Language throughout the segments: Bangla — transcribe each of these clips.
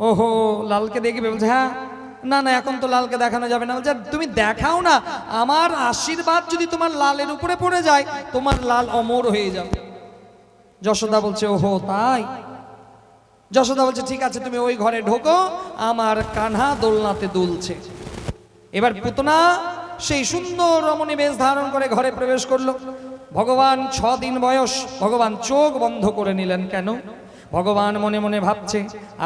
ওহো, লালকে দেখবে, বলছে হ্যাঁ, না না এখন তো লালকে দেখানো যাবে না। বলছে তুমি দেখাও না, আমার আশীর্বাদ যদি তোমার লালের উপরে পড়ে যায়, তোমার লাল অমর হয়ে যাবে। যশোদা বলছে ওহো তাই? যশোদা বলছে ঠিক আছে, তুমি ওই ঘরে ঢোকো, আমার কানহা দোলনাতে দুলছে। এবার পুতনা সেই সুন্দর রমণী বেশ ধারণ করে ঘরে প্রবেশ করলো। ভগবান 6 দিন বয়স, ভগবান চোখ বন্ধ করে নিলেন। কেন? ভগবান মনে মনে ভাবছে,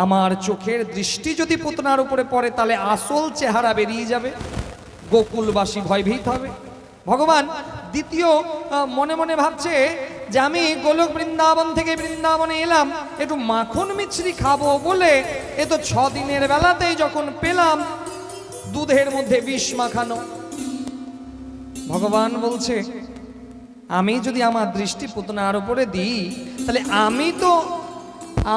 আমার চোখের দৃষ্টি যদি পুতনার উপরে পড়ে তাহলে আসল চেহারা বেরিয়ে যাবে, গোকুলবাসী ভয়ভীত হবে। ভগবান দ্বিতীয় মনে মনে ভাবছে যে আমি গোলক বৃন্দাবন থেকে বৃন্দাবনে এলাম, একটু মাখন মিছরি খাবো বলে এ তো 6 দিনের বেলাতেই যখন পেলাম দুধের মধ্যে বিষ মাখানো। ভগবান বলছে আমি যদি আমার দৃষ্টি পুতনার উপরে দিই তাহলে আমি তো,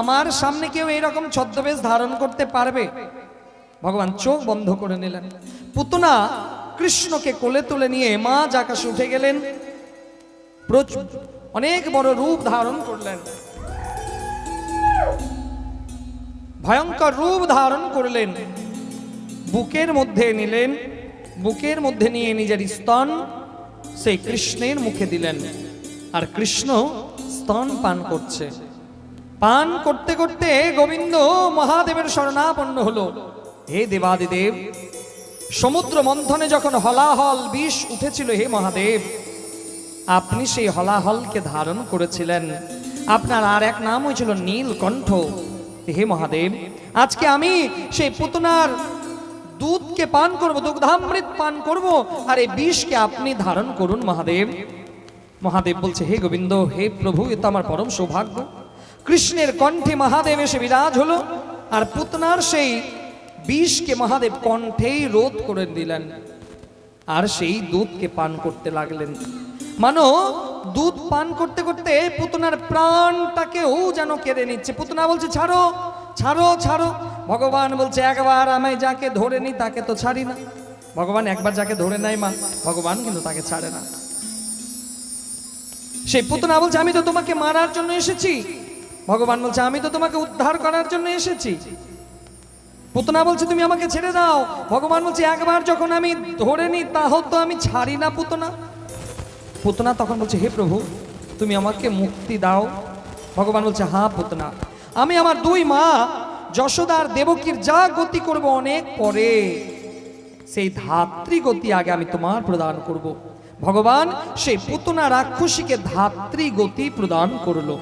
আমার সামনে কেউ এইরকম ছদ্মবেশ ধারণ করতে পারবে? ভগবান চোখ বন্ধ করে নিলেন। পুতনা কৃষ্ণকে কোলে তুলে নিয়ে মা আকাশে উঠে গেলেন, অনেক বড় রূপ ধারণ করলেন, ভয়ঙ্কর রূপ ধারণ করলেন। বুকের মধ্যে নিলেন, বুকের মধ্যে নিয়ে নিজের স্তন সেই কৃষ্ণের মুখে দিলেন, আর কৃষ্ণ স্তন পান করছে। পান করতে করতে গোবিন্দ মহাদেবের শরণাপন্ন হলো। হে দেবাদিদেব, সমুদ্র মন্থনে যখন হলাহল বিষ উঠেছিল, হে মহাদেব আপনি সেই হলাহলকে ধারণ করেছিলেন, আপনার আর এক নাম হয়েছিল নীলকণ্ঠ। হে মহাদেব, আজকে আমি সেই পুতনার দুধকে পান করব, দুগ্ধামৃত পান করব, আর এই বিষকে আপনি ধারণ করুন মহাদেব। মহাদেব বলছে হে গোবিন্দ, হে প্রভু, এ তো আমার পরম সৌভাগ্য। কৃষ্ণের কণ্ঠে মহাদেব এসে বিরাজ হলো, আর পুতনার সেই বিষকে মহাদেব কণ্ঠেই রোধ করে দিলেন, আর সেই দুধকে পান করতে লাগলেন। মানো দুধ পান করতে করতে পুতনার প্রাণটাকেও যেন কেড়ে নিচ্ছে। পুতনা বলছে ছাড়ো ছাড়ো ছাড়ো। ভগবান বলছে একবার আমি যাকে ধরে নি তাকে তো ছাড়ি না। ভগবান একবার যাকে ধরে নেয় মা, ভগবান কিন্তু তাকে ছাড়ে না। সেই পুতনা বলছে আমি তো তোমাকে মারার জন্য এসেছি। ভগবান বলছে আমি তো তোমাকে উদ্ধার করার জন্য এসেছি। পুতনা বলছে তুমি আমাকে ছেড়ে দাও। ভগবান বলছে একবার যখন আমি ধরে নি তাহলে তো আমি ছাড়ি না পুতনা। পুতনা তখন বলছে হে প্রভু, তুমি আমাকে মুক্তি দাও। ভগবান বলছে হ্যাঁ পুতনা, আমি আমার 2 মা যশোদা আর দেবকীর যা গতি করব অনেক পরে, সেই ধাত্রী গতি আগে আমি তোমার প্রদান করব। ভগবান সেই পুতনা রাক্ষসীকে ধাত্রী গতি প্রদান করলো।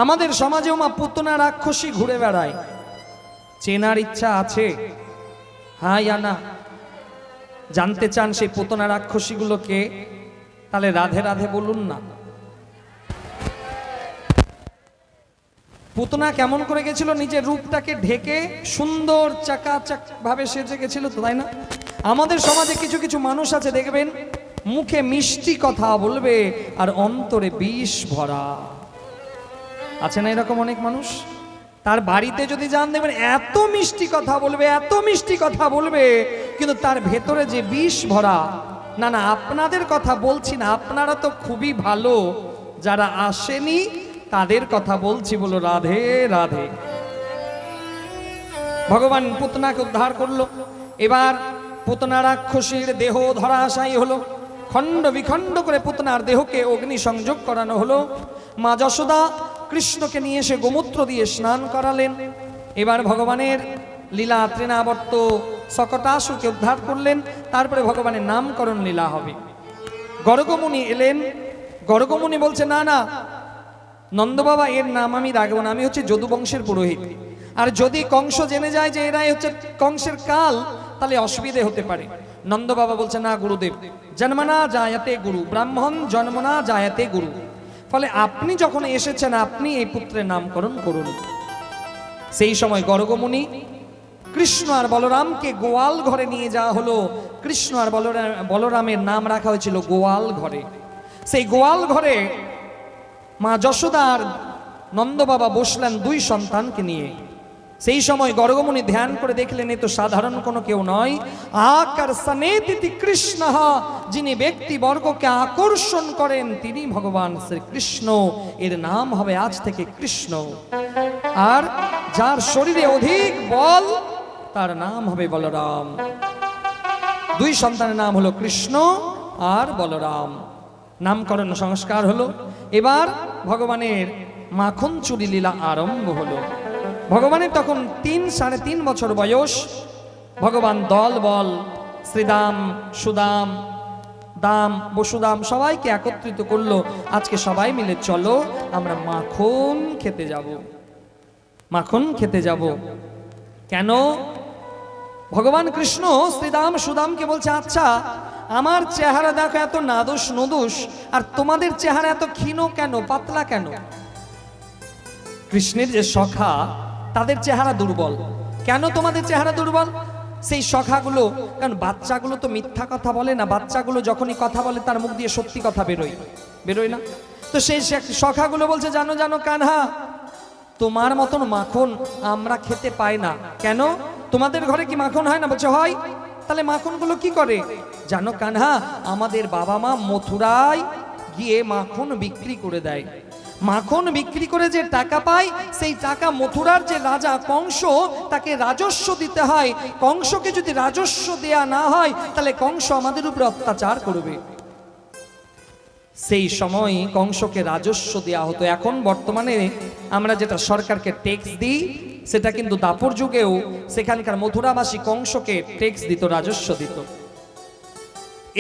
আমাদের সমাজেও মা পুতনা রাক্ষসী ঘুরে বেড়ায়, চেনার ইচ্ছা আছে? হ্যাঁ ইয়া না? জানতে চান সেই পুতনা রাক্ষসীগুলোকে? তাহলে রাধে রাধে বলুন না। পুতনা কেমন করে গেছিল? নিজের রূপটাকে ঢেকে সুন্দর চাকাচাক ভাবে সেজে গেছিল তো, তাই না? আমাদের সমাজে কিছু কিছু মানুষ আছে দেখবেন, মুখে মিষ্টি কথা বলবে আর অন্তরে বিষ ভরা। আছে না এরকম অনেক মানুষ? তার বাড়িতে যদি যান দেখবেন এত মিষ্টি কথা বলবে, এত মিষ্টি কথা বলবে, কিন্তু তার ভেতরে যে বিষ ভরা। না না, আপনাদের কথা বলছি না, আপনারা তো খুবই ভালো, যারা আসেনি তাদের কথা বলছি। বলো রাধে রাধে। ভগবান পুতনাকে উদ্ধার করলো। এবার পুতনা রাক্ষসীর দেহ ধরাশায়ী হলো, খণ্ড বিখণ্ড করে পুতনার দেহকে অগ্নি সংযোগ করানো হলো। মা যশোদা কৃষ্ণকে নিয়ে এসে গোমূত্র দিয়ে স্নান করালেন। এবার ভগবানের লীলা তৃণাবর্ত সকটাসুরকে উদ্ধার করলেন। তারপরে ভগবানের নামকরণ লীলা হবে। গর্গমুনি এলেন। গর্গমুনি বলছে না না নন্দ বাবা, এর নাম আমি রাখবো না, আমি হচ্ছে যদুবংশের পুরোহিত, আর যদি কংস জেনে যায় যে এরাই হচ্ছে কংসের কাল তাহলে অসুবিধে হতে পারে। নন্দ বাবা বলছে না গুরুদেব, জন্মনা জায়াতে গুরু, ব্রাহ্মণ জন্মনা জায়াতে গুরু, ফলে আপনি যখন এসেছেন আপনি এই পুত্রের নামকরণ করুন। সেই সময় গর্গমুনি কৃষ্ণ আর বলরামকে গোয়াল ঘরে নিয়ে যাওয়া হলো। কৃষ্ণ আর বলরামের নাম রাখা হয়েছিল গোয়াল ঘরে। সেই গোয়াল ঘরে মা যশোদা আর নন্দ বাবা বসলেন 2 সন্তানকে নিয়ে। সেই সময় গর্গমুনি ধ্যান করে দেখলেন এ তো সাধারণ কোনো কেউ নয়, আকর্ষণেতি কৃষ্ণ, যিনি ব্যক্তিবর্গকে আকর্ষণ করেন তিনি ভগবান শ্রীকৃষ্ণ। এর নাম হবে আজ থেকে কৃষ্ণ। আর যার শরীরে অধিক বল তার নাম হবে বলরাম। দুই সন্তানের নাম হলো কৃষ্ণ আর বলরাম। নামকরণ সংস্কার হলো। এবার ভগবানের মাখন চুরি লীলা আরম্ভ হলো। ভগবানের তখন 3-3.5 বছর বয়স। ভগবান দল বল শ্রীদাম, সুদাম, দাম, বসুদাম সবাইকে একত্রিত করলো। আজকে সবাই মিলে চলো আমরা মাখন খেতে যাব। মাখন খেতে যাব। কেন? ভগবান কৃষ্ণ শ্রীদাম সুদামকে বলছে, আচ্ছা আমার চেহারা দেখো এত নাদুস নদুস, আর তোমাদের চেহারা এত ক্ষীণ কেন, পাতলা কেন? কৃষ্ণের যে সখা তাদের চেহারা দুর্বল। কেন তোমাদের চেহারা দুর্বল? সেই সখাগুলো, কারণ বাচ্চাগুলো তো মিথ্যা কথা বলে না, বাচ্চাগুলো যখনই কথা বলে তার মুখ দিয়ে সত্যি কথা বেরোয় না। তো সেই সখাগুলো বলছে, জানো জানো কানহা, তোমার মতন মাখন আমরা খেতে পাই না। কেন? তোমাদের ঘরে কি মাখন হয় না? বলছে হয়। তাহলে মাখনগুলো কি করে? জানো কানহা, আমাদের বাবা মা মথুরায় গিয়ে মাখন বিক্রি করে দেয়। মাখন বিক্রি করে যে টাকা পায়, সেই টাকা মথুরার যে রাজা কংস, তাকে রাজস্ব দিতে হয়। কংসকে যদি রাজস্ব দেয়া না হয় তাহলে কংস আমাদের উপরে অত্যাচার করবে। সেই সময় কংসকে রাজস্ব দেয়া হতো। এখন বর্তমানে আমরা যেটা সরকারকে ট্যাক্স দিই, সেটা কিন্তু দাপর যুগেও সেখানকার মথুরাবাসী কংসকে ট্যাক্স দিত, রাজস্ব দিত।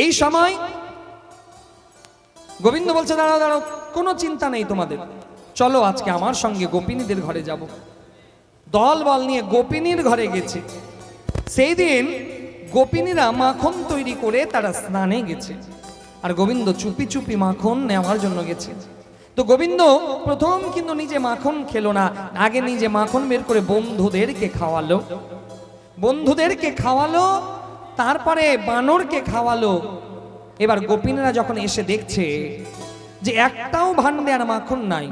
এই সময় গোবিন্দ বলছে, দাঁড়াও দাঁড়াও, কোনো চিন্তা নেই তোমাদের, চলো আজকে আমার সঙ্গে গোপিনীদের ঘরে যাব। দল বল নিয়ে গোপিনীর ঘরে গেছে। সেই দিন গোপিনীরা মাখন তৈরি করে তারা স্নানে গেছে, আর গোবিন্দ চুপি চুপি মাখন নেওয়ার জন্য গেছে। তো গোবিন্দ প্রথম কিন্তু নিজে মাখন খেলো না, আগে নিজে মাখন বের করে বন্ধুদেরকে খাওয়ালো। বন্ধুদেরকে খাওয়ালো, তারপরে বানরকে খাওয়ালো। এবার গোপিনীরা যখন এসে দেখছে যে একটাও ভান্ডে আর মাখন নাই,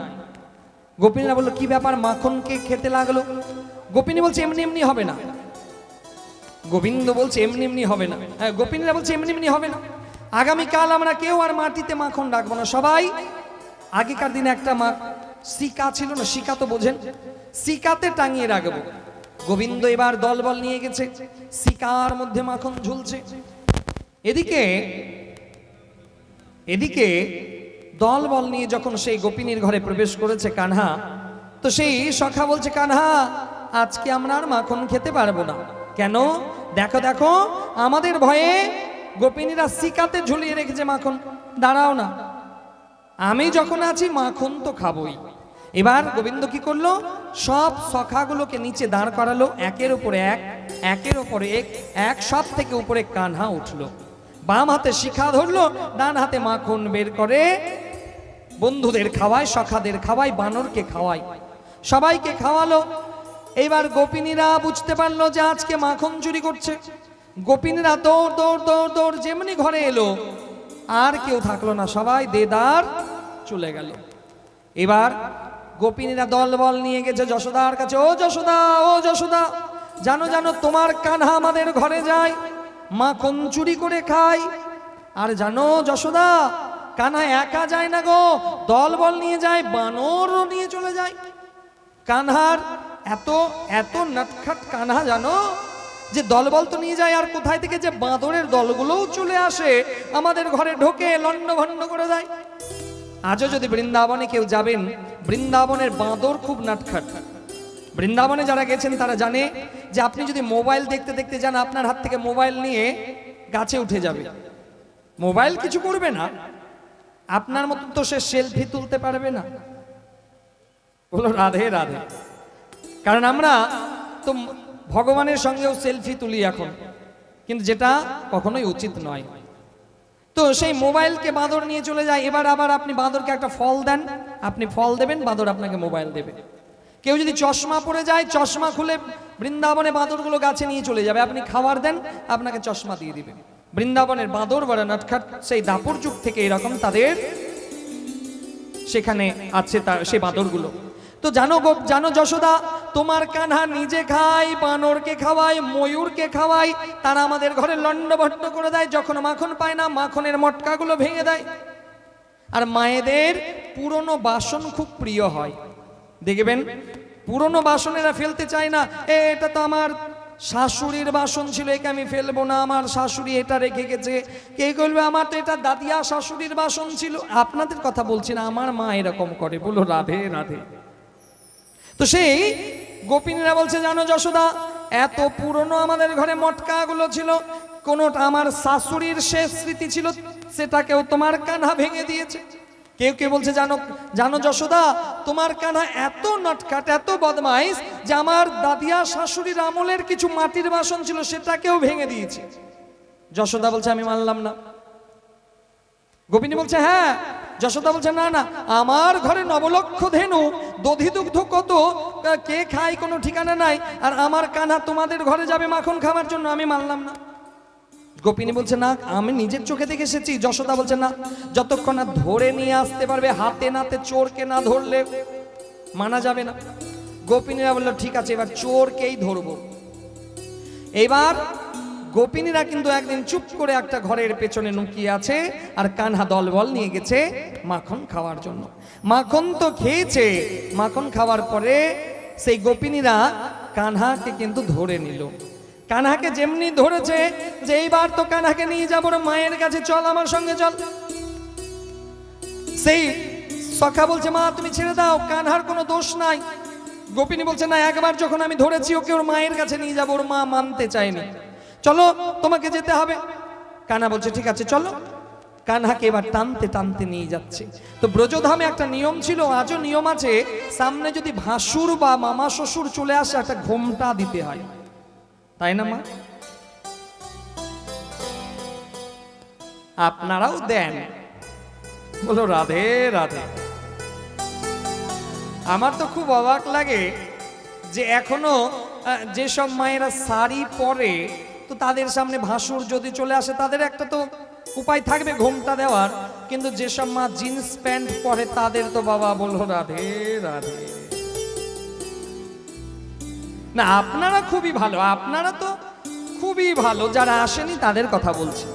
গোপিনীরা বললো, কি ব্যাপার, মাখনকে খেতে লাগলো? গোপিনী বলছে, এমনি এমনি হবে না। গোবিন্দ বলছে, এমনি এমনি হবে না। হ্যাঁ, গোপিনীরা বলছে, এমনি এমনি হবে না। আগামীকাল আমরা কেউ আর মাটিতে মাখন রাখবো না, সবাই আগেকার দিনে একটা শিকা ছিল না, শিকা তো বোঝেন, শিকাতে টাঙিয়ে রাখবো। গোবিন্দ এবার দলবল নিয়ে গেছে, শিকার মধ্যে মাখন ঝুলছে। এদিকে দলবল নিয়ে যখন সেই গোপিনীর ঘরে প্রবেশ করেছে কানহা, তো সেই সখা বলছে, কানহা আজকে আমরা আর মাখন খেতে পারবো না। কেন? দেখো দেখো, আমাদের ভয়ে গোপিনীরা শিকাতে ঝুলিয়ে রেখেছে মাখন। দাঁড়াও না, আমি যখন আছি মাখন তো খাবই। এবার গোবিন্দ কি করলো, সব সখাগুলোকে নিচে দাঁড় করালো, একের উপরে এক, একের উপরে এক, সব থেকে উপরে কানহা উঠলো। বাম হাতে শিখা ধরলো, ডান হাতে মাখন বের করে বন্ধুদের খাওয়ায়, সখাদের খাওয়ায়, বানরকে খাওয়ায়, সবাইকে খাওয়ালো। এইবার গোপিনীরা বুঝতে পারলো যে আজকে মাখন চুরি করছে। গোপিনীরা দৌড় দৌড় দৌড় দৌড় যেমনি ঘরে এলো, আর কেউ থাকলো না, সবাই দেদার চলে গেল। এবার গোপিনীরা দল বল নিয়ে গেছে যশোদার কাছে। ও যশোদা, ও যশোদা, জানো জানো তোমার কানহা আমাদের ঘরে যায়, মাখন চুরি করে খায়। আর জানো যশোদা, কানহা একা যায় না গো, দল বল নিয়ে যায়, বানরও নিয়ে চলে যায়। কানহার এত এত নটখট কানহা, জানো যে দলবল তো নিয়ে যায়, আর কোথায় থেকে যে বাঁদরের দলগুলোও চলে আসে, আমাদের ঘরে ঢোকে, লন্ডভন্ড করে দেয়। আজও যদি বৃন্দাবনে কেউ যাবেন, বৃন্দাবনের বাঁদর খুব নটখট। বৃন্দাবনে যারা গেছেন তারা জানে যে আপনি যদি মোবাইল দেখতে দেখতে যান, আপনার হাত থেকে মোবাইল নিয়ে গাছে উঠে যাবে। মোবাইল কিছু করবে না, আপনার মতন তো সে সেলফি তুলতে পারবে না। বলো রাধে রাধে। কারণ আমরা তো ভগবানের সঙ্গেও সেলফি তুলি এখন, কিন্তু যেটা কখনোই উচিত নয়। তো সেই মোবাইলকে বাঁদর নিয়ে চলে যায়। এবার আবার আপনি বাঁদরকে একটা ফল দেন, আপনি ফল দেবেন, বাঁদর আপনাকে মোবাইল দেবে। কেউ যদি চশমা পরে যায়, চশমা খুলে বৃন্দাবনে বাঁদরগুলো গাছে নিয়ে চলে যাবে। আপনি খাবার দেন, আপনাকে চশমা দিয়ে দিবে। বৃন্দাবনের বাঁদর বড় নটখট, সেই দাপর যুগ থেকে এরকম তাদের সেখানে আছে সেই বাঁদরগুলো। তো জানো যশোদা, তোমার কানহা নিজে খায়, বানরকে খাওয়ায়, ময়ূরকে খাওয়ায়, তারা আমাদের ঘরে লণ্ডভণ্ড করে দেয়। যখন মাখন পায় না, মাখনের মটকাগুলো ভেঙে দেয়। আর মায়েদের পুরনো বাসন খুব প্রিয় হয়, দেখবেন পুরনো বাসন এরা ফেলতে চায় না। এটা তো আমার শাশুড়ির বাসন ছিল, একে আমি ফেলবো না, আমার শাশুড়ি এটা রেখে গেছে। কে বলবে আমার তো এটা দাদিয়া শাশুড়ির বাসন ছিল। আপনাদের কথা বলছি না, আমার মা এরকম করে। বলো রাধে রাধে। তো সেই গোপিনীরা বলছে, জানো যশোদা, এত পুরনো আমাদের ঘরে মটকাগুলো ছিল, কোনটা আমার শাশুড়ির শেষ স্মৃতি ছিল, সেটাকেও তোমার কানহা ভেঙে দিয়েছে। কেউ কেউ বলছে, জানো জানো যশোদা, তোমার কানহা এত নটকাট, এত বদমাইশ যে আমার দাদিয়া শাশুড়ির আমলের কিছু মাটির বাসন ছিল, সেটাকেও ভেঙে দিয়েছে। যশোদা বলছে, আমি মানলাম না। গোপিনী বলছে, হ্যাঁ। যশোদা বলছে, না না, আমার ঘরে নবলক্ষ ধেনু, দধি দুগ্ধ কত, কে খায় কোনো ঠিকানা নাই, আর আমার কানহা তোমাদের ঘরে যাবে মাখন খাওয়ার জন্য, আমি মানলাম না। গোপিনী বলছে, না, আমি নিজের চোখে দেখে এসেছি। যশোদা বলছে, না, যতক্ষণ না ধরে নিয়ে আসতে পারবে, হাতে নাতে চোরকে না ধরলে মানা যাবে না। গোপিনীরা বললো, ঠিক আছে, এবার চোরকেই ধরবো। এবার গোপিনীরা কিন্তু একদিন চুপ করে একটা ঘরের পেছনে লুকিয়ে আছে, আর কানহা দলবল নিয়ে গেছে মাখন খাওয়ার জন্য। মাখন তো খেয়েছে, মাখন খাওয়ার পরে সেই গোপিনীরা কানহাকে কিন্তু ধরে নিল। কানহাকে যেমনি ধরেছে যে এইবার তো কানহাকে নিয়ে যাবো মায়ের কাছে, চল আমার সঙ্গে চল। সেই সখা বলছে, মা তুমি ছেড়ে দাও, কানহার কোনো দোষ নাই। গোপিনী বলছে, না, একবার যখন আমি ধরেছি ওকে ওর মায়ের কাছে নিয়ে যাবো, ওর মা মানতে চায়নি, চলো তোমাকে যেতে হবে। কানহা বলছে, ঠিক আছে চলো। কানহাকে এবার টানতে টানতে নিয়ে যাচ্ছে। তো ব্রজধামে একটা নিয়ম ছিল, আজও নিয়ম আছে, সামনে যদি ভাসুর বা মামা শ্বশুর চলে আসে, একটা ঘোমটা দিতে হয়, তাই না মা? আপনারাও দেন? বলো রাধে রাধে। আমার তো খুব অবাক লাগে যে এখনো যেসব মায়েরা শাড়ি পরে, তো তাদের সামনে ভাসুর যদি চলে আসে, তাদের একটা তো উপায় থাকবে ঘোমটা দেওয়ার, কিন্তু যেসব মা জিন্স প্যান্ট পরে, তাদের তো বাবা বলো রাধে রাধে। না, আপনারা খুবই ভালো, আপনারা তো খুবই ভালো, যারা আসেনি তাদের কথা বলছি।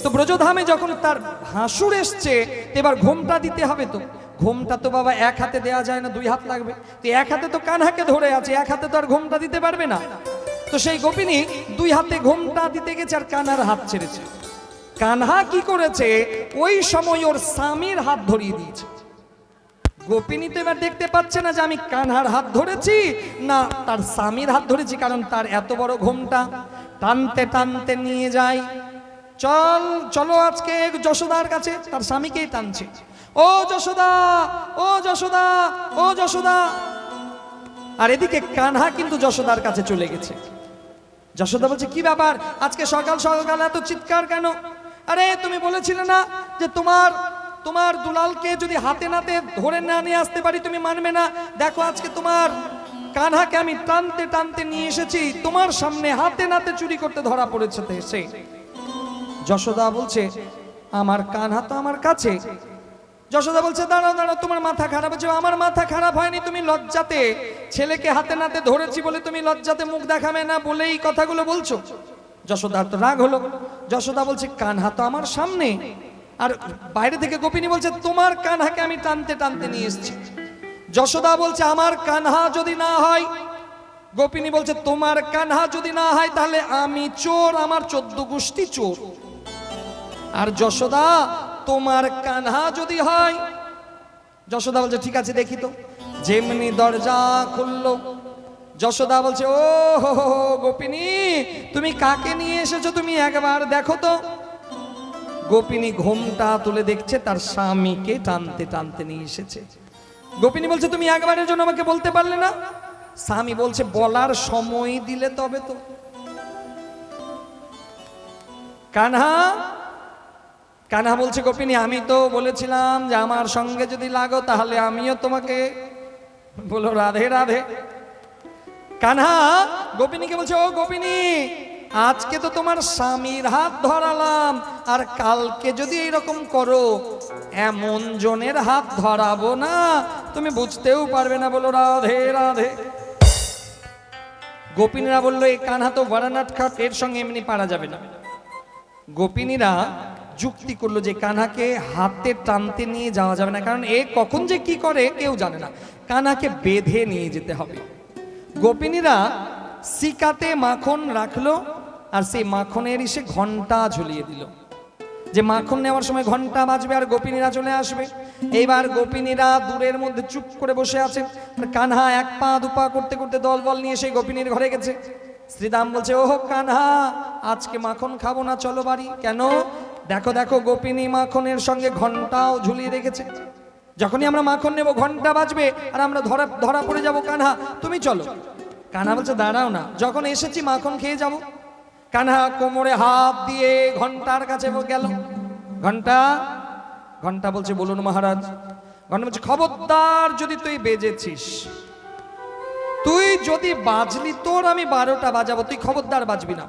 তো ব্রজধামে যখন তার ভাসুর এসছে, এবার ঘোমটা দিতে হবে। তো ঘোমটা তো বাবা এক হাতে দেয়া যায় না, দুই হাত লাগবে। তো এক হাতে তো কানহাকে ধরে আছে, এক হাতে তো আর ঘোমটা দিতে পারবে না। তো সেই গোপিনী দুই হাতে ঘোমটা দিতে গেছে, আর কানহার হাত ছেড়েছে। কানহা কি করেছে, ওই সময় ওর স্বামীর হাত ধরিয়ে দিয়েছে। গোপিনী তো এবার দেখতে পাচ্ছে না যে আমি কানহার হাত ধরেছি না তার স্বামীর হাত ধরেছি, কারণ তার এত বড় ঘোমটা। টানতে টানতে নিয়ে যায়, চল চলো আজকে যশোদার কাছে। তার স্বামীকেই টানছে, ও যশোদা, ও যশোদা, ও যশোদা। আর এদিকে কানহা কিন্তু যশোদার কাছে চলে গেছে। যশোদা বলছে, কি ব্যাপার, আজকে সকাল সকাল এত চিৎকার কেন? আরে তুমি বলেছিলে না যে তোমার দুলালকে যদি হাতে নাতে ধরে না নিয়ে আসতে পারি তুমি মানবে না। দেখো আজকে তোমার কানহাকে আমি টানতে টানতে নিয়ে এসেছি, তোমার সামনে হাতে নাতে চুরি করতে ধরা পড়েছে সে। যশোদা বলছে, আমার কানহা তো আমার কাছে। যশোদা বলছে, দাঁড়াও দাঁড়াও, তোমার মাথা খারাপ হয়েছে। আমার মাথা খারাপ হয়নি, তুমি লজ্জাতে ছেলেকে হাতে নাতে ধরেছি বলে তুমি লজ্জাতে মুখ দেখাবে না বলেই কথাগুলো বলছো। যশোদার তো রাগ হলো। যশোদা বলছে, কানহা তো আমার সামনে। আর বাইরে থেকে গোপিনী বলছে, তোমার কানহাকে আমি টানতে টানতে নিয়ে এসেছি। যশোদা বলছে, আমার কানহা যদি না হয়। গোপিনী বলছে, তোমার কানহা যদি না হয় তাহলে আমি চোর, আমার 14 গোষ্ঠী চোর। আর যশোদা, তোমার কানহা যদি হয়। যশোদা বলছে, ঠিক আছে দেখি তো। যেমনি দরজা খুললো, যশোদা বলছে, ও হো হো গোপিনী, তুমি কাকে নিয়ে এসেছো, তুমি একবার দেখো তো। গোপিনী ঘোমটা তুলে দেখছে, তার স্বামীকে টানতে টানতে নিয়ে এসেছে। গোপিনী বলছে, তুমি একবারের জন্য আমাকে বলতে পারলে না? স্বামী বলছে, বলার সময় দিলে তবে তো। কানহা বলছে, গোপিনী আমি তো বলেছিলাম যে আমার সঙ্গে যদি লাগো তাহলে আমিও তোমাকে। বলো রাধে রাধে। কানহা গোপিনীকে বলছে, ও গোপিনী, আজকে তো তোমার স্বামীর হাত ধরালাম, আর কালকে যদি এইরকম করো এমন জনের হাত ধরাবো না তুমি বুঝতেও পারবে না। বলো রাধে রাধে। গোপিনীরা বললো এই কানহা তো ভরানাট খাট, এর সঙ্গে এমনি পারা যাবে না। গোপিনীরা যুক্তি করলো যে কানহাকে হাতে টানতে নিয়ে যাওয়া যাবে না, কারণ এ কখন যে কি করে কেউ জানে না, কানহাকে বেঁধে নিয়ে যেতে হবে। গোপিনীরা সিকাতে মাখন রাখলো, আর সেই মাখনের সে ঘন্টা ঝুলিয়ে দিল, যে মাখন নেওয়ার সময় ঘন্টা বাজবে আর গোপিনীরা চলে আসবে। এইবার গোপিনীরা দূরের মধ্যে চুপ করে বসে আছে, কানহা এক পা দুপা করতে করতে দলবল নিয়ে সেই গোপিনীর ঘরে গেছে। শ্রীদাম বলছে, ওহো কানহা, আজকে মাখন খাবো না, চলো বাড়ি। কেন? দেখো দেখো, গোপিনী মাখনের সঙ্গে ঘন্টাও ঝুলিয়ে রেখেছে, যখনই আমরা মাখন নেব ঘন্টা বাজবে আর আমরা ধরা পড়ে যাব। কানহা তুমি চলো। কানহা বলছে, দাঁড়াও না, যখন এসেছি মাখন খেয়ে যাব। কানহা কোমরে হাত দিয়ে ঘন্টার কাছে গেল। ঘন্টা ঘন্টা বলছে, বলুন মহারাজ। ঘন্টা বলছে, খবরদার, যদি তুই বেজেছিস, তুই যদি বাজলি, তোর আমি 12টা বাজাবো, তুই খবরদার বাজবি না।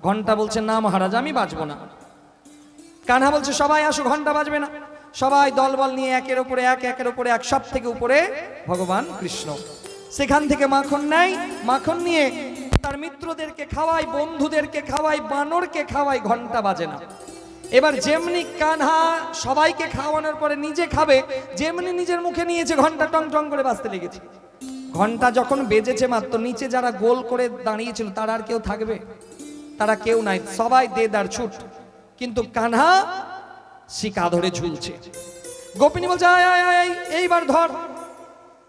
ঘন্টা বলছে, না মহারাজ, আমি বাজবো না। কানহা বলছে, সবাই আসো, ঘন্টা বাজবে না। সবাই দলবল নিয়ে একের উপরে এক, সব থেকে উপরে ভগবান কৃষ্ণ। সেখান থেকে মাখন নেয়, মাখন নিয়ে তার মিত্রদেরকে খাওয়াই, বন্ধুদেরকে খাওয়াই, বানরকে খাওয়াই, ঘন্টা বাজে না। এবার যেমনি কানহা সবাইকে খাওয়ানোর পরে নিজে খাবে, যেমনি নিজের মুখে নিয়েছে, ঘন্টা টং টং করে বাজতে লেগেছে। ঘন্টা যখন বেজেছে মাত্র, নিচে যারা গোল করে দাঁড়িয়েছিল তারা আর কেউ থাকবে? তারা কেউ নাই, সবাই দেদার ছুট। কিন্তু কানহা শিকা ধরে ঝুলছে। গোপিনী বলছে, আয় আয় আয়, এইবার ধর।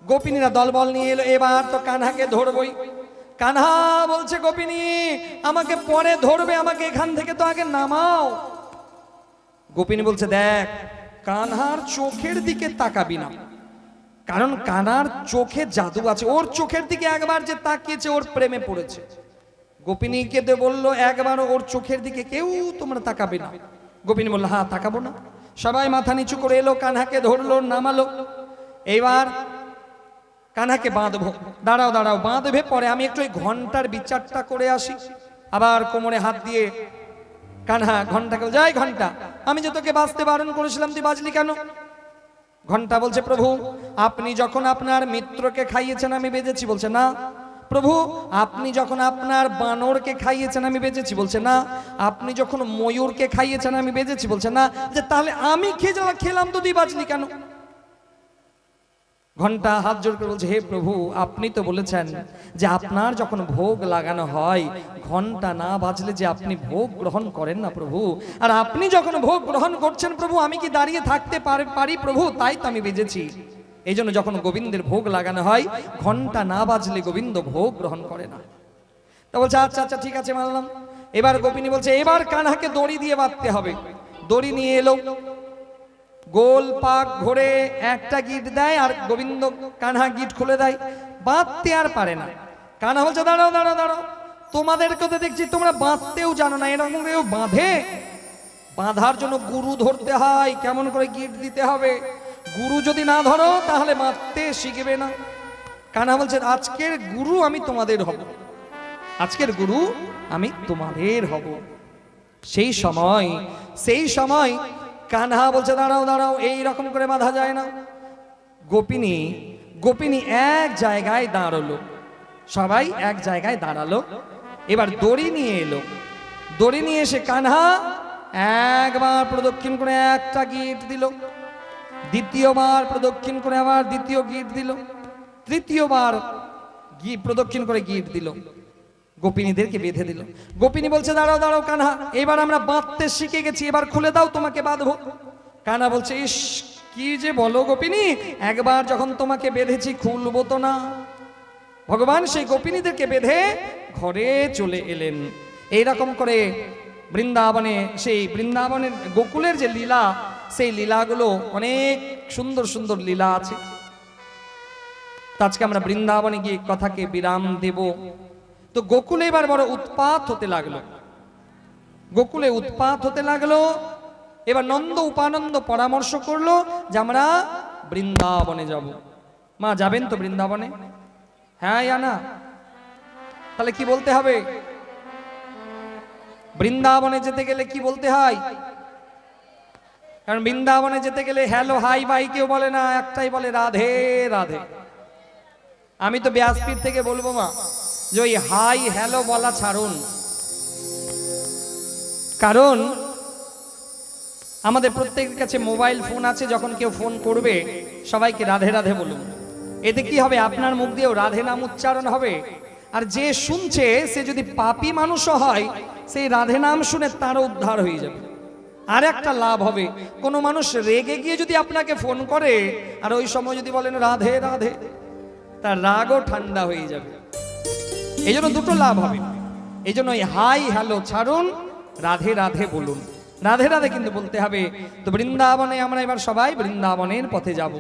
গোপিনীরা দলবল নিয়ে এলো, এবার তো কানহাকে ধরবই। কানহা বলছে, গোপিনী আমাকে পরে ধরবে, আমাকে এখান থেকে তো আগে নামাও। গোপিনী বলছে, দেখ, কানহার চোখের দিকে তাকাবি না, কারণ কানহার চোখে জাদু আছে, ওর চোখের দিকে একবার যে তাকিয়েছে ওর প্রেমে পড়েছে। গোপিনীকে বললো, একবার ওর চোখের দিকে কেউ তোমরা তাকাবে না। গোপিনী বললো, হ্যাঁ তাকাবো না। সবাই মাথা নিচু করে এলো, কানহাকে ধরলো, নামালো। এইবার কানহাকে বাঁধবো, দাঁড়াও দাঁড়াও, বাঁধবে পরে, আমি একটু ওই ঘন্টার বিচারটা করে আসি। আবার কোমরে হাত দিয়ে কানহা ঘন্টাকে, যাই ঘন্টা, আমি যে তোকে বাঁচতে বারণ করেছিলাম, তুই বাজলি কেন? ঘন্টা বলছে, প্রভু আপনি যখন আপনার মিত্রকে খাইয়েছেন আমি বেজেছি। বলছে, না। প্রভু আপনি যখন আপনার বানরকে খাইয়েছেন আমি বেজেছি। বলছে, না। আপনি যখন ময়ূরকে খাইয়েছেন আমি বেজেছি। বলছে, না। যে তাহলে আমি খেলাম তো তুই বাজলি কেন? ঘন্টা হাত জোড় করে বলছে, হে প্রভু, আপনি তো বলেছেন যে আপনার যখন ভোগ লাগানো হয় ঘন্টা না বাজলে যে আপনি ভোগ গ্রহণ করেন না প্রভু। আর আপনি যখন ভোগ গ্রহণ করছেন প্রভু, আমি কি দাঁড়িয়ে থাকতে পারি প্রভু? তাই তো আমি বেজেছি। এই জন্য যখন গোবিন্দের ভোগ লাগানো হয় ঘন্টা না বাজলে গোবিন্দ ভোগ গ্রহণ করে না। তা বলছে, আচ্ছা আচ্ছা ঠিক আছে, মানলাম। এবার গোপিনী বলছে, এবার কানহাকে দড়ি দিয়ে বাঁধতে হবে। দড়ি নিয়ে এলো, গোল পাক ঘোরে একটা গিট দেয়, আর গোবিন্দ কানহা গিট খুলে দেয়, বাঁধতে আর পারে না। কানহা বলছে, দাঁড়াও দাঁড়াও দাঁড়াও, তোমাদেরকে তো দেখছি তোমরা বাঁধতেও জানো না, এরকম কেউ বাঁধে? বাঁধার জন্য গুরু ধরতে হয়, কেমন করে গিট দিতে হবে, গুরু যদি না ধরো তাহলে বাঁধতে শিখবে না। কানহা বলছে, আজকের গুরু আমি তোমাদের হব, আজকের গুরু আমি তোমাদের হব। সেই সময় কানহা বলছে, দাঁড়াও দাঁড়াও, এই রকম করে বাঁধা যায় না। গোপিনী এক জায়গায় দাঁড়ালো, সবাই এক জায়গায় দাঁড়ালো। এবার দড়ি নিয়ে এলো, দড়ি নিয়ে এসে কানহা একবার প্রদক্ষিণ করে একটা গিট দিল, দ্বিতীয়বার প্রদক্ষিণ করে আবার দ্বিতীয় গিট দিল, তৃতীয়বার প্রদক্ষিণ করে গিট দিল, গোপিনীদেরকে বেঁধে দিল। গোপিনী বলছে, দাঁড়াও দাঁড়াও কানহা, এবার আমরা বাঁধতে শিখে গেছি, এবার খুলে দাও, তোমাকে বাঁধবো। কানহা বলছে, ইস কি যে বলো গোপিনী, একবার যখন তোমাকে বেঁধেছি খুলবো তো না। ভগবান সেই গোপিনীদেরকে বেঁধে ঘরে চলে এলেন। এইরকম করে বৃন্দাবনের গোকুলের যে লীলা, সেই লীলাগুলো অনেক সুন্দর সুন্দর লীলা আছে। আজকে আমরা বৃন্দাবনে গিয়ে কথাকে বিরাম দেব। তো গোকুলে এবার বড় উৎপাত হতে লাগলো, গোকুলে উৎপাত হতে লাগলো। এবার নন্দ উপানন্দ পরামর্শ করলো যে আমরা বৃন্দাবনে যাব। মা যাবেন তো বৃন্দাবনে? হ্যাঁ ইয়া না? তাহলে কি বলতে হবে? বৃন্দাবনে যেতে গেলে কি বলতে হয়? কারণ বৃন্দাবনে যেতে গেলে হ্যালো হাই বাই কেউ বলে না, একটাই বলে রাধে রাধে। আমি তো ব্যাসপীঠ থেকে বলবো মা, যে ওই হাই হ্যালো বলা ছাড়ুন। কারণ আমাদের প্রত্যেকের কাছে মোবাইল ফোন আছে, যখন কেউ ফোন করবে সবাইকে রাধে রাধে বলুন। এতে কি হবে? আপনার মুখ দিয়েও রাধে নাম উচ্চারণ হবে, আর যে শুনছে সে যদি পাপী মানুষও হয়, সেই রাধে নাম শুনে তারও উদ্ধার হয়ে যাবে। আর একটা লাভ হবে, কোনো মানুষ রেগে গিয়ে যদি আপনাকে ফোন করে আর ওই সময় যদি বলেন রাধে রাধে, তার রাগও ঠান্ডা হয়ে যাবে। এই জন্য দুটো লাভ হবে। এই জন্য ওই হাই হ্যালো ছাড়ুন, রাধে রাধে বলুন। রাধে রাধে কিন্তু বলতে হবে। তো বৃন্দাবনে আমরা এবার সবাই বৃন্দাবনের পথে যাব।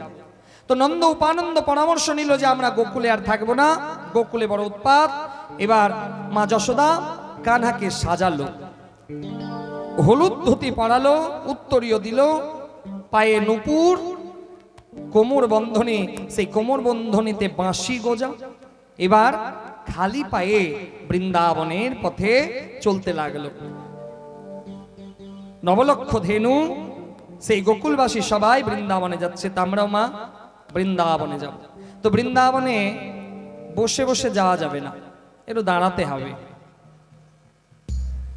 তো নন্দ উপানন্দ পরামর্শ নিল যে আমরা গোকুলে আর থাকবো না, গোকুলে বড় উৎপাত। এবার মা যশোদা কানহাকে সাজালো, হলুদ ধুতি পরালো, উত্তরীয় দিল, পায়ে নুপুর, কোমর বন্ধনী, সেই কোমর বন্ধনীতে বাঁশি গোজা। এবার খালি পায়ে বৃন্দাবনের পথে চলতে লাগলো। নবলক্ষ ধেনু সেই গোকুলবাসী সবাই বৃন্দাবনে যাচ্ছে, তামরাও মা বৃন্দাবনে যাব। তো বৃন্দাবনে বসে বসে যাওয়া যাবে না, একটু দাঁড়াতে হবে।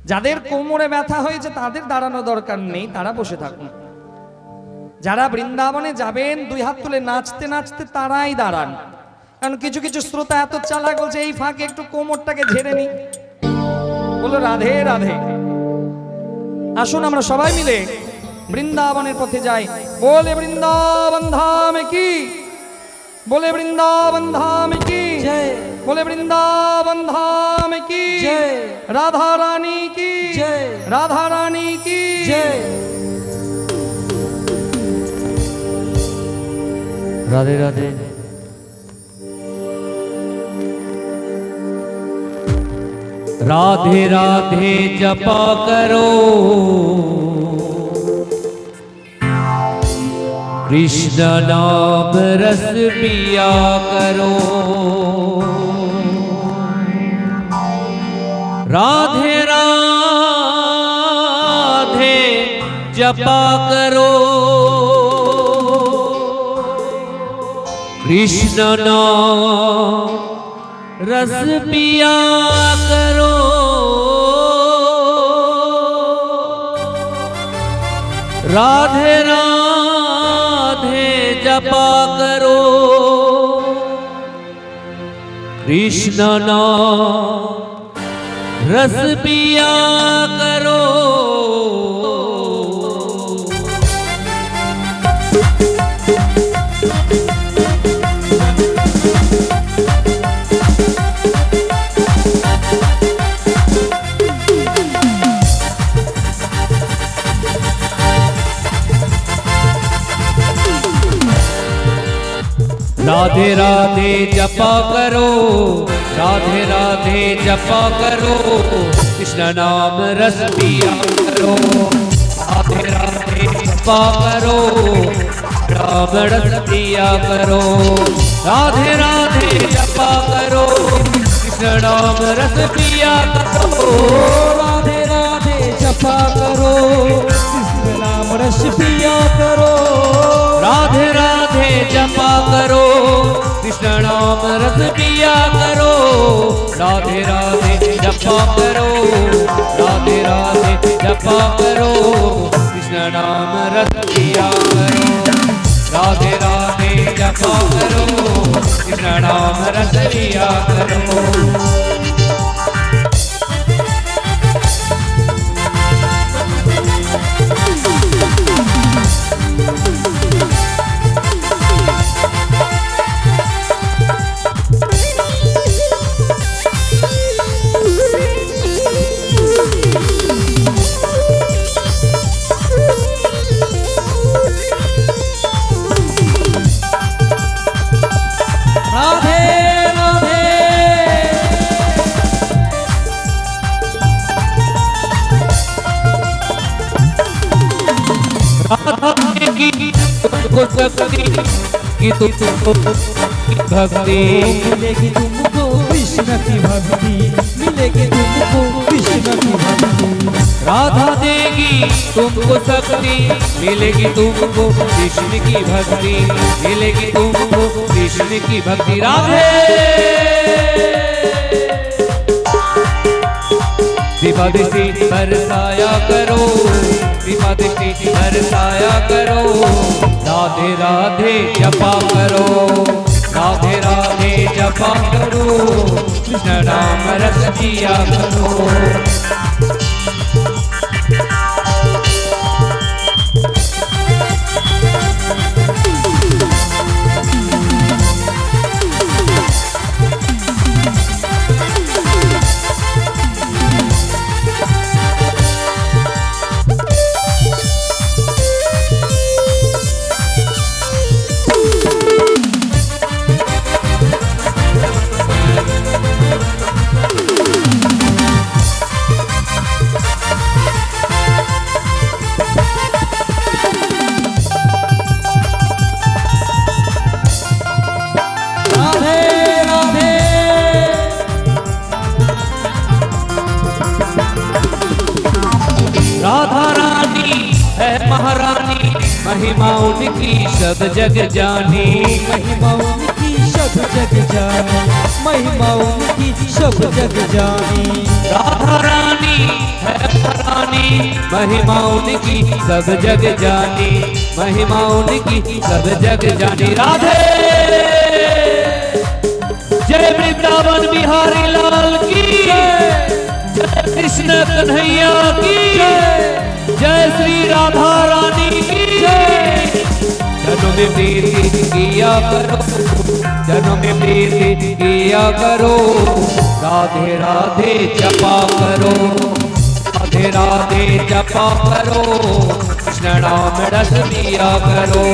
যাদের কোমরে ব্যথা হয়েছে তাদের দাঁড়ানো দরকার নেই, তারা বসে থাকুন। যারা বৃন্দাবনে যাবেন দুই হাত তুলে নাচতে নাচতে তারাই দাঁড়ান। কারণ কিছু কিছু শ্রোতা এত চালাক বলছে এই ফাঁকে একটু কোমরটাকে ঝেড়ে নি, বলো রাধে রাধে। আসুন আমরা সবাই মিলে বৃন্দাবনের পথে যাই। বলে বৃন্দাবন ধাম কি, বলে বৃন্দাবন ধাম কি, বলে বৃন্দাবন ধাম কি, রাধা রানী কি, রাধা রানী কি। রাধে রাধে। राधे राधे जपा करो, कृष्ण नाम रस पिया करो। राधे राधे जपा करो, कृष्ण नाम रस पिया करो। राधे राधे जपा करो, कृष्ण नाम रस पिया करो। राधे राधे जपा करो, राधे राधे जपा करो, कृष्ण नाम रस पिया करो। राधे राधे जपा करो, राम रस पिया करो। राधे राधे जपा करो, कृष्ण नाम रस पिया करो। राधे राधे जपा करो, कृष्ण नाम रस पिया करो। राधे राधे जपा करो, कृष्ण नाम रस पिया करो। राधे राधे जपा करो, राधे राधे जपा करो, कृष्ण नाम रस पिया करो। राधे राधे जपा करो, कृष्ण नाम रस पिया करो। कि तुमको भक्ति मिलेगी, तुमको कृष्ण की भक्ति मिलेगी, तुमको कृष्ण की भक्ति। राधा देगी तुमको शक्ति मिलेगी, तुमको कृष्ण की भक्ति मिलेगी, तुमको कृष्ण की भक्ति। राधे कृपा दृष्टि बरसाया करो, कृपा दृष्टि बरसाया करो। राधे राधे जपा करो, राधे राधे जपा करो, कृष्ण नाम रस पिया करो। राधा रानी है महारानी, महिमा उनकी सब जग जानी, महिमा उनकी सब जग जानी, महिमा उनकी सब जग जानी। राधा रानी है महारानी, महिमा उनकी सब जग जानी, महिमा उनकी सब जग जानी। राधे जय वृंदावन बिहारी लाल की जय, जय कृष्ण कन्हैया की जय, जय श्री राधा रानी की जय। जनों में प्रीति किया करो, जनों में प्रीति किया करो, राधे राधे जपा करो, राधे राधे जपा करो, कृष्ण नाम रस पिया करो।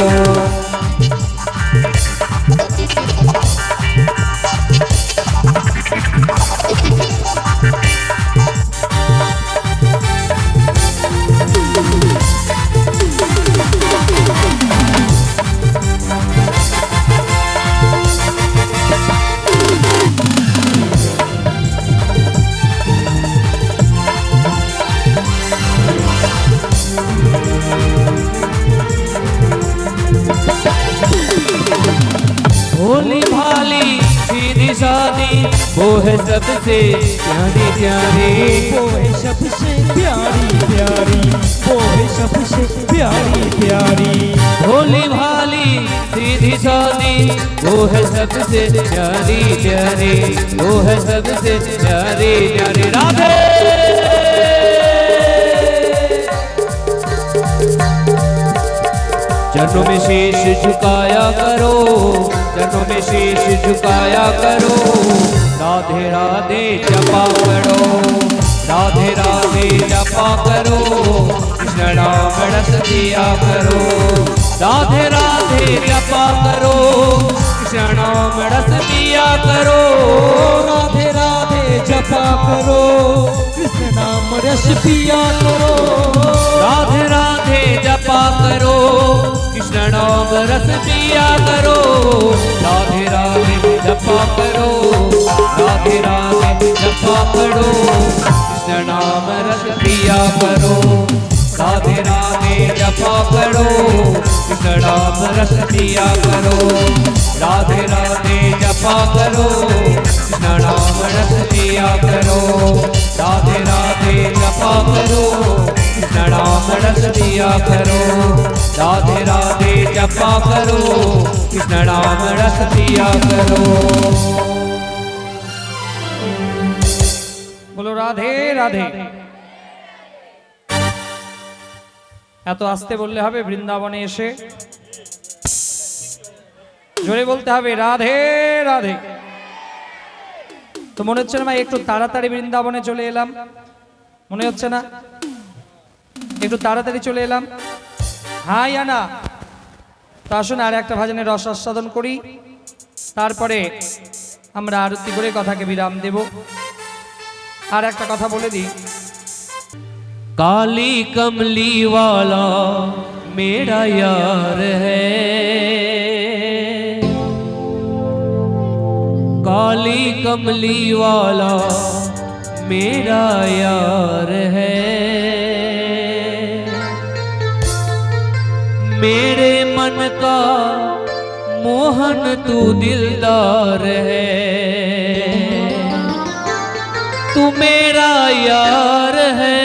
भोली भाली सीधी सादी वो है सबसे प्यारी प्यारी, वो है सबसे प्यारी प्यारी, वो है सबसे प्यारी प्यारी। भोली भाली सीधी सादी वो है सबसे प्यारी प्यारी, वो है सबसे प्यारी प्यारी। राधे चरणों में शीश झुकाया करो, चरणों में शीश झुकाया करो, राधे राधे जपा करो, राधे राधे जपा करो, कृष्ण नाम रस पिया करो। राधे राधे जपा करो, कृष्ण नाम रस पिया करो, राधे राधे जपा करो, कृष्ण नाम रस पिया करो। राधे राधे जपा करो, कृष्ण नाम रस पिया करो, राधे राधे जपा करो, राधे राधे जपा करो, कृष्ण नाम रस पिया करो, राधे राधे जपा करो, कृष्ण नाम रस पिया करो, राधे राधे जपा करो, कृष्ण नाम रस पिया करो, राधे राधे जपा करो, कृष्ण नाम रस पिया करो, राधे राधे जपा करो, कृष्ण नाम रस पिया करो। बोलो राधे राधे। এত আস্তে বললে হবে? বৃন্দাবনে এসে জোরে বলতে হবে রাধে রাধে। তো মনে হচ্ছে না ভাই একটু তাড়াতাড়ি বৃন্দাবনে চলে এলাম? মনে হচ্ছে না একটু তাড়াতাড়ি চলে এলাম? হ্যাঁ ইয়া না? তো আসুন আর একটা ভজনের রস আস্বাদন করি, তারপরে আমরা আরতি করে কথাকে বিরাম দেব। আর একটা কথা বলে দিই, काली कमली वाला मेरा यार है, काली कमली वाला मेरा यार है, मेरे मन का मोहन तू दिलदार है, तू मेरा यार है,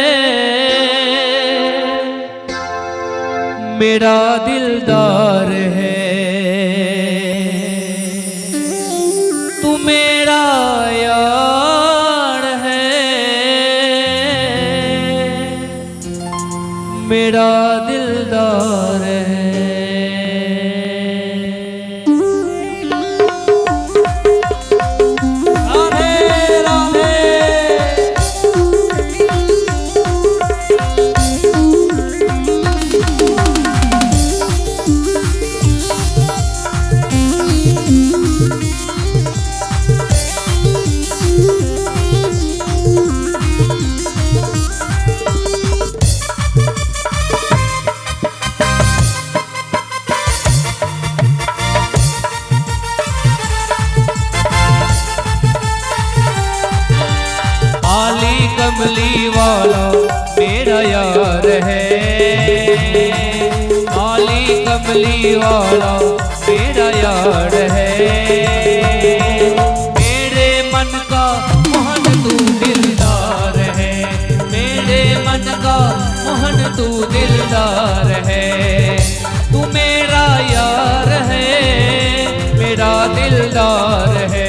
मेरा दिलदार है। तू मेरा यार है, मेरा दिलदार है। राधे राधे। आली कमली वाला मेरा यार है, आली कमली वाला मेरा यार है। मेरे मन का मोहन तू दिलदार है, मेरे मन का मोहन तू दिलदार है। तू मेरा यार है, मेरा दिलदार है।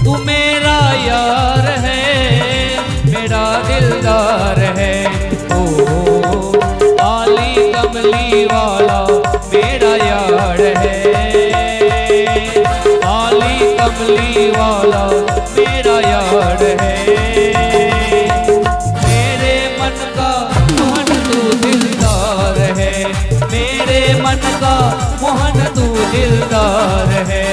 तू मेरा यार है, मेरा दिलदार है। ओ आली कमली वाला मेरा यार है, आली कमली वाला मेरा यार है। मेरे मन का मोहन तू दिलदार है, मेरे मन का मोहन तू दिलदार है।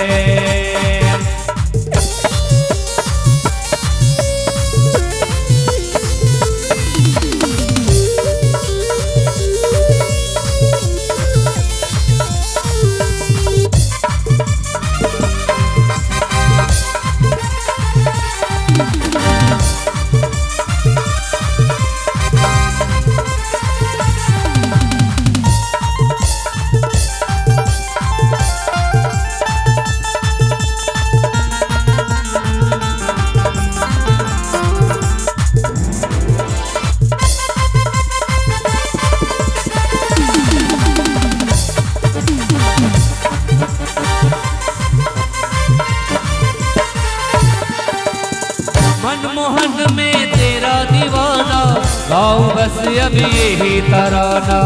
मनमोहन में तेरा दीवाना, गाओ बस अब यही तराना।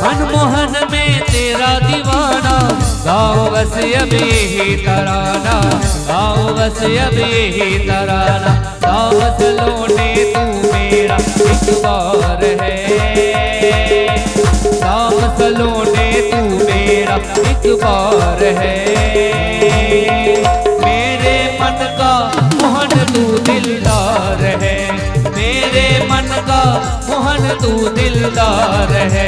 मनमोहन में तेरा दीवाना, गाओ बस अब यही तराना, गाओ बस अब यही तराना। दावत लौटे तू मेरा एक बार है, दावत लौटे तू मेरा एक बार है। मेरे मन का मोहन तू दिलदार है, मेरे मन का मोहन तू दिलदार है।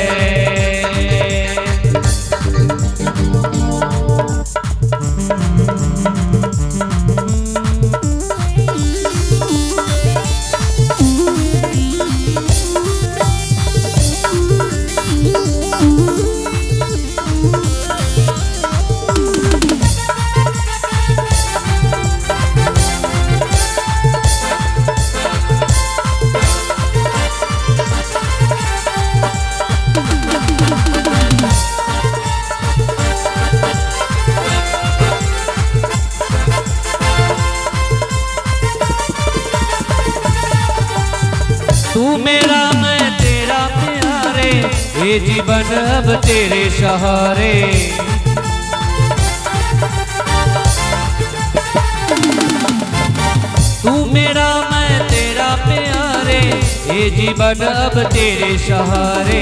तू मेरा मैं तेरा प्यारे, ये जीवन अब तेरे सहारे। तू मेरा मैं तेरा प्यारे, ये जीवन अब तेरे सहारे,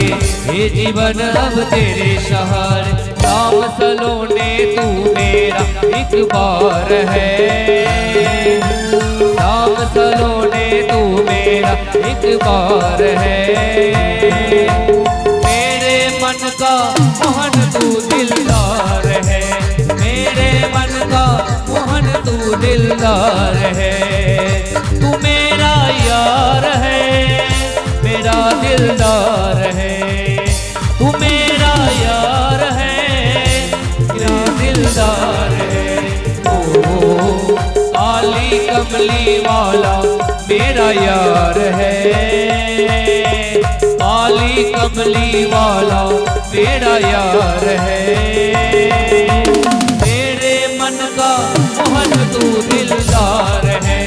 ये जीवन अब तेरे सहारे। नाम सलोने तू मेरा एक बार है, नाम सलोने तू मेरा एक बार है। मेरे मन का मोहन तू दिलदार है, मेरे मन का मोहन तू दिलदार है। तू मेरा यार है, मेरा दिलदार है, तू मेरा यार है, मेरा दिलदार है। ओ काली कमली वाला मेरा यार है, काली कमली वाला मेरा यार है। मेरे मन का मोहन तू दिलदार है,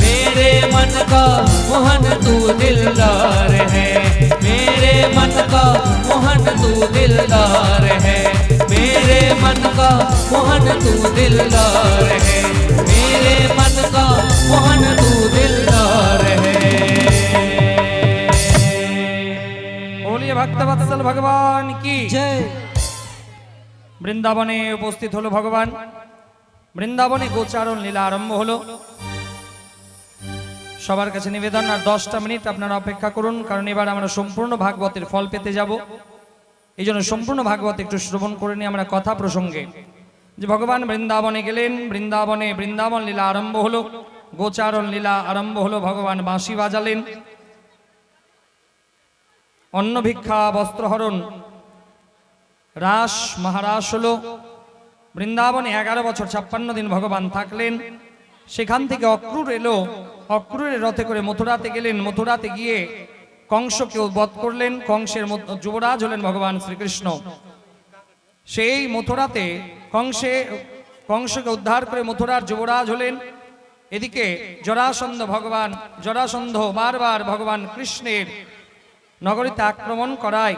मेरे मन का मोहन तू दिलदार है, मेरे मन का मोहन तू दिलदार है, मेरे मन का मोहन तू दिलदार है, मेरे मन का मोहन तू दिलदार है। बोलिए भक्तवत्सल भगवान की। जय। বৃন্দাবনে উপস্থিত হলো ভগবান। বৃন্দাবনে গোচারণ লীলা আরম্ভ হলো। সবার কাছে নিবেদন, আর 10টা মিনিট আপনারা অপেক্ষা করুন, কারণ এবার আমরা সম্পূর্ণ ভাগবতের ফল পেতে যাব। এই জন্য সম্পূর্ণ ভাগবত একটু শ্রবণ করে নিয়ে আমরা কথা প্রসঙ্গে, যে ভগবান বৃন্দাবনে গেলেন, বৃন্দাবনে বৃন্দাবন লীলা আরম্ভ হলো, গোচারণ লীলা আরম্ভ হলো। ভগবান বাঁশি বাজালেন, অন্ন ভিক্ষা বস্ত্রহরণ রাস মহারাস হলো। বৃন্দাবনে 11 বছর 56 দিন ভগবান থাকলেন। সেখান থেকে অক্রূর এলো, অক্রূরের রথে করে মথুরাতে গেলেন। মথুরাতে গিয়ে কংসকে বধ করলেন। কংসের যুবরাজ হলেন ভগবান শ্রীকৃষ্ণ। সেই মথুরাতে কংসকে উদ্ধার করে মথুরার যুবরাজ হলেন। এদিকে জরাসন্ধ বারবার ভগবান কৃষ্ণের নগরীতে আক্রমণ করায়